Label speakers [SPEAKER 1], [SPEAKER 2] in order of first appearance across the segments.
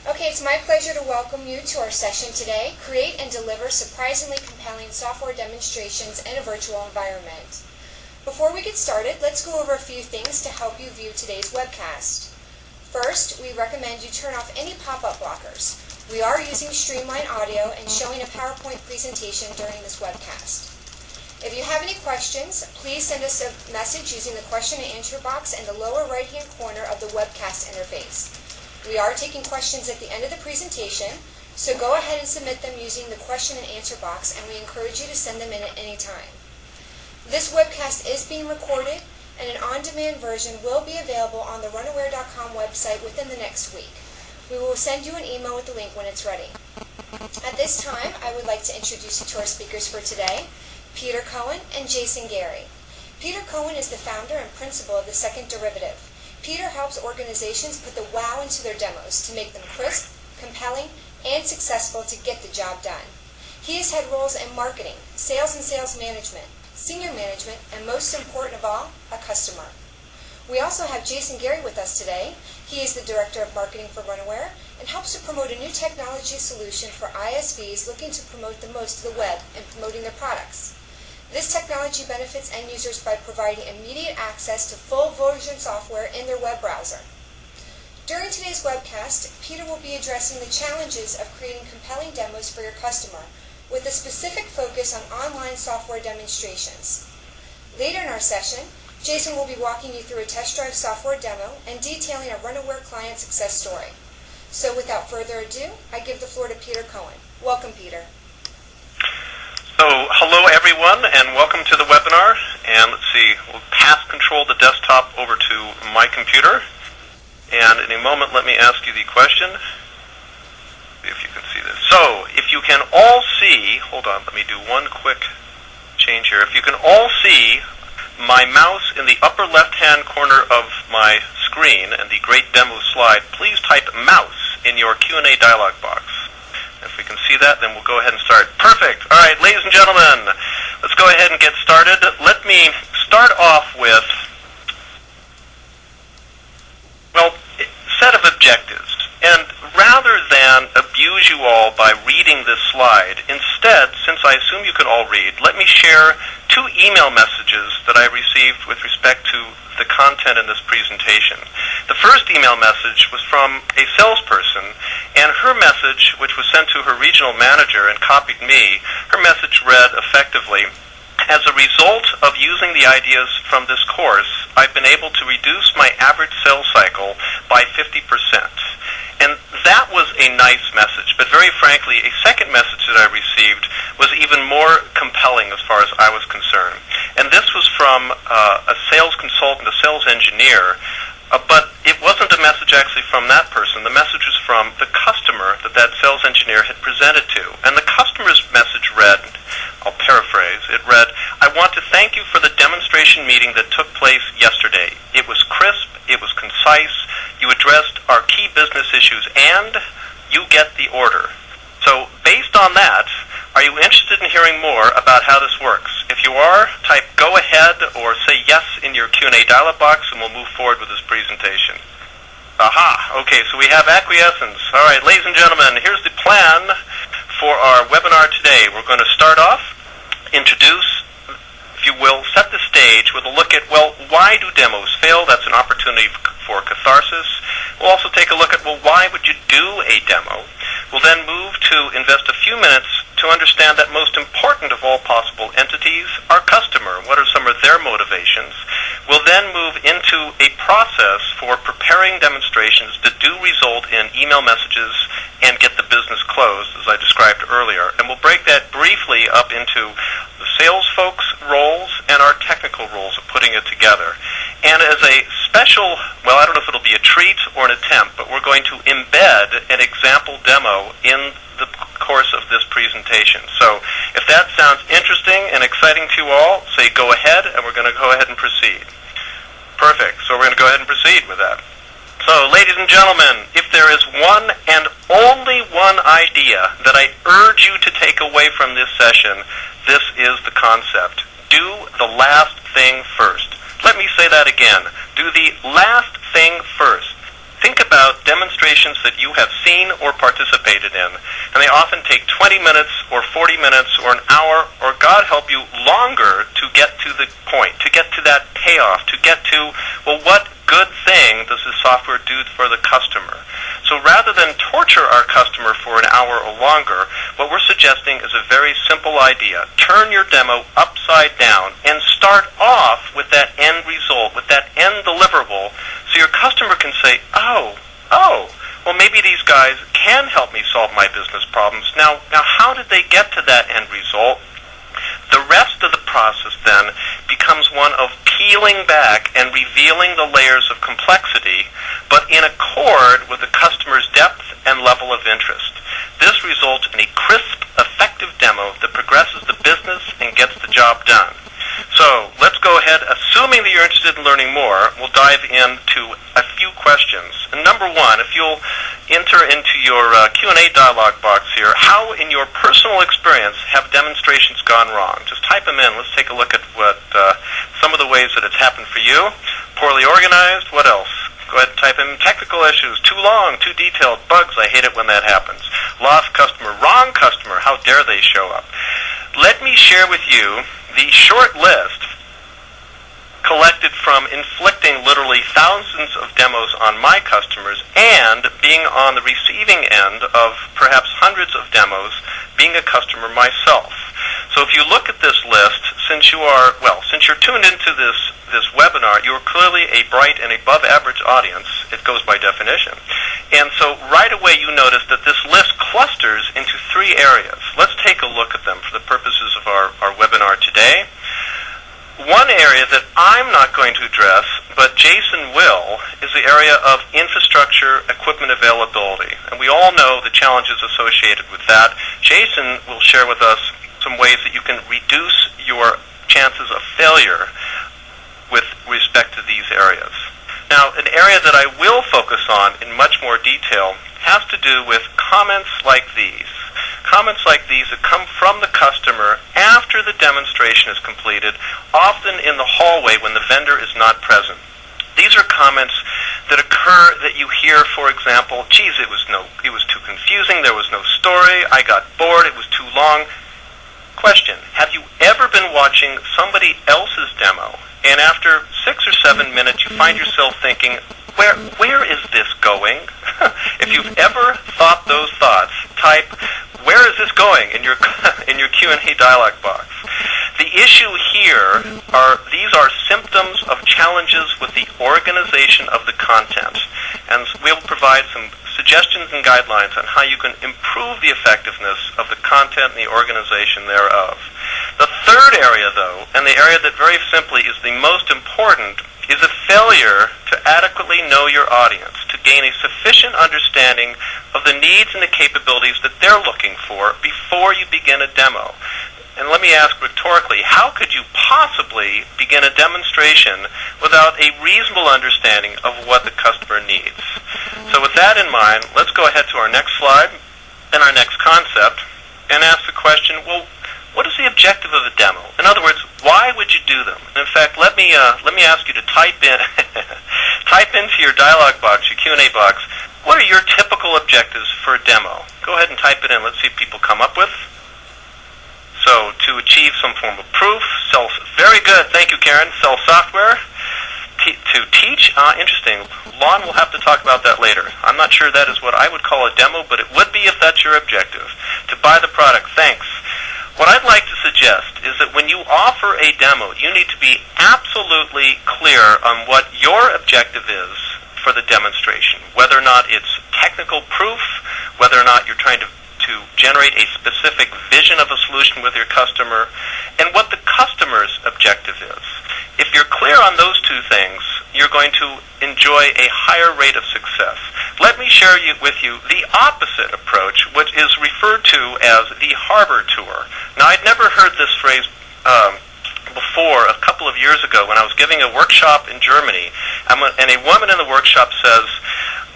[SPEAKER 1] Okay, it's my pleasure to welcome you to our session today, Create and Deliver Surprisingly Compelling Software Demonstrations in a Virtual Environment. Before we get started, let's go over a few things to help you view today's webcast. First, we recommend you turn off any pop-up blockers. We are using streamlined audio and showing a PowerPoint presentation during this webcast. If you have any questions, please send us a message using the question and answer box in the lower right-hand corner of the webcast interface. We are taking questions at the end of the presentation, so go ahead and submit them using the question and answer box, and we encourage you to send them in at any time. This webcast is being recorded, and an on-demand version will be available on the Runaware.com website within the next week. We will send you an email with the link when it's ready. At this time, I would like to introduce you to our speakers for today, Peter Cohen and Jason Gary. Peter Cohen is the founder and principal of The Second Derivative. Peter helps organizations put the wow into their demos to make them crisp, compelling, and successful to get the job done. He has had roles in marketing, sales and sales management, senior management, and most important of all, a customer. We also have Jason Gary with us today. He is the Director of Marketing for Runaware and helps to promote a new technology solution for ISVs looking to promote the most to the web and promoting their products. This technology benefits end users by providing immediate access to full version software in their web browser. During today's webcast, Peter will be addressing the challenges of creating compelling demos for your customer, with a specific focus on online software demonstrations. Later in our session, Jason will be walking you through a TestDrive software demo and detailing a Runaware client success story. So without further ado, I give the floor to Peter Cohen. Welcome, Peter.
[SPEAKER 2] So, hello everyone, and welcome to the webinar. And let's see, we'll pass control the desktop over to my computer. And in a moment, let me ask you the question. See if you can see this. So, if you can all see, hold on, let me do one quick change here. If you can all see my mouse in the upper left-hand corner of my screen and the great demo slide, please type mouse in your Q&A dialog box. If we can see that, then we'll go ahead and start. Perfect. All right, ladies and gentlemen, let's go ahead and get started. Let me start off with, well, a set of objectives. And rather than abuse you all by reading this slide, instead, since I assume you can all read, let me share 2 email messages that I received with respect to the content in this presentation. The first email message was from a salesperson, and her message, which was sent to her regional manager and copied me, her message read effectively, "As a result of using the ideas from this course, I've been able to reduce my average sales cycle by 50%. And that was a nice message, but very frankly, a second message that I received was even more compelling as far as I was concerned. And this was from a sales consultant, a sales engineer, but it wasn't a message actually from that person. The message was from the customer that sales engineer had presented to. And the customer's message read, I'll paraphrase, it read, "I want to thank you for the demonstration meeting that took place yesterday. It was crisp, it was concise, you addressed our key business issues, and you get the order." So based on that, are you interested in hearing more about how this works? If you are, type go ahead or say yes in your Q&A dialog box, and we'll move forward with this presentation. Aha, okay, so we have acquiescence. All right, ladies and gentlemen, here's the plan for our webinar today. We're going to start off, introduce, if you will, set the stage with a look at, well, why do demos fail? That's an opportunity for catharsis. We'll also take a look at, well, why would you do a demo? We'll then move to invest a few minutes to understand that most important of all possible entities, our customer. What are some of their motivations? We'll then move into a process for preparing demonstrations that do result in email messages and get the business closed, as I described earlier. And we'll break that briefly up into the sales folks' roles and our technical roles of putting it together. And as a special, well, I don't know if it'll be a treat or an attempt, but we're going to embed an example demo in the course of this presentation. So if that sounds interesting and exciting to you all, say go ahead, and we're going to go ahead and proceed. Perfect. So we're going to go ahead and proceed with that. So, ladies and gentlemen, if there is one and only one idea that I urge you to take away from this session, this is the concept. Do the last thing first. Let me say that again. Do the last thing first. think about demonstrations that you have seen or participated in, and they often take 20 minutes or 40 minutes or an hour, or God help you, longer to get to the point, to get to that payoff, to get to, well, what good thing does this software do for the customer? So rather than torture our customer for an hour or longer, what we're suggesting is a very simple idea. Turn your demo upside down and start off with that end result, with that end deliverable, so your customer can say, oh, well, maybe these guys can help me solve my business problems. Now, how did they get to that end result? The rest of the process then becomes one of peeling back and revealing the layers of complexity, but in accord with the customer's depth and level of interest. This results in a crisp, effective demo that progresses the business and gets the job done. So let's go ahead. Assuming that you're interested in learning more, we'll dive into a few questions. And number one, if you'll enter into your Q&A dialog box here, how in your personal experience have demonstrations gone wrong? Just type them in. Let's take a look at what some of the ways that it's happened for you. Poorly organized. What else? Go ahead and type in technical issues, too long, too detailed, bugs. I hate it when that happens. Lost customer, wrong customer. How dare they show up? Let me share with you the short list collected from inflicting literally thousands of demos on my customers and being on the receiving end of perhaps hundreds of demos, being a customer myself. So if you look at this list, since you're tuned into this webinar, you're clearly a bright and above average audience. It goes by definition. And so right away you notice that this list clusters into three areas. Let's take a look at them for the purposes of our webinar today. One area that I'm not going to address, but Jason will, is the area of infrastructure equipment availability. And we all know the challenges associated with that. Jason will share with us some ways that you can reduce your chances of failure with respect to these areas. Now, an area that I will focus on in much more detail has to do with comments like these. Comments like these that come from the customer after the demonstration is completed, often in the hallway when the vendor is not present. These are comments that occur that you hear, for example, geez, it was too confusing, there was no story, I got bored, it was too long. Question, have you ever been watching somebody else's demo, and after 6 or 7 minutes you find yourself thinking, where is this going? If you've ever thought those thoughts, type, where is this going in your Q&A dialog box. The issue here these are symptoms of challenges with the organization of the content. And we'll provide some suggestions and guidelines on how you can improve the effectiveness of the content and the organization thereof. The third area, though, and the area that very simply is the most important, is a failure to adequately know your audience, to gain a sufficient understanding of the needs and the capabilities that they're looking for before you begin a demo. And let me ask rhetorically, how could you possibly begin a demonstration without a reasonable understanding of what the customer needs? So with that in mind, let's go ahead to our next slide and our next concept and ask the question, well, what is the objective of a demo? In other words, why would you do them? And in fact, let me ask you to type into your dialog box, your Q&A box, what are your typical objectives for a demo? Go ahead and type it in. Let's see what people come up with. So, to achieve some form of proof, very good, thank you, Karen, sell software. To teach, interesting. Lon will have to talk about that later. I'm not sure that is what I would call a demo, but it would be if that's your objective. To buy the product, thanks. What I'd like to suggest is that when you offer a demo, you need to be absolutely clear on what your objective is for the demonstration, whether or not it's technical proof, whether or not you're trying to generate a specific vision of a solution with your customer, and what the customer's objective is. If you're clear on those two things, you're going to enjoy a higher rate of success. Let me share with you the opposite approach, which is referred to as the harbor tour. Now, I'd never heard this phrase before. A couple of years ago when I was giving a workshop in Germany, and a woman in the workshop says,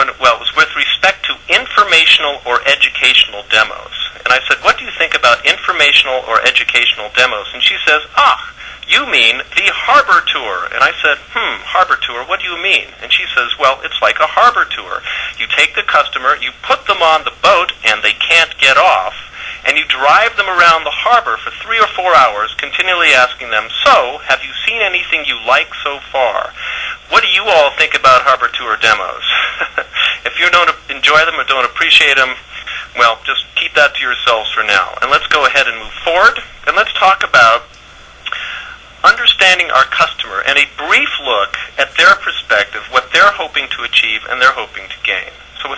[SPEAKER 2] it was with respect to informational or educational demos. And I said, what do you think about informational or educational demos? And she says, "You mean the harbor tour." And I said, harbor tour, what do you mean? And she says, "Well, it's like a harbor tour. You take the customer, you put them on the boat, and they can't get off, and you drive them around the harbor for 3 or 4 hours, continually asking them, 'So, have you seen anything you like so far?' What do you all think about harbor tour demos?" If you don't enjoy them or don't appreciate them, well, just keep that to yourselves for now. And let's go ahead and move forward, and let's talk about understanding our customer and a brief look at their perspective, what they're hoping to achieve and they're hoping to gain.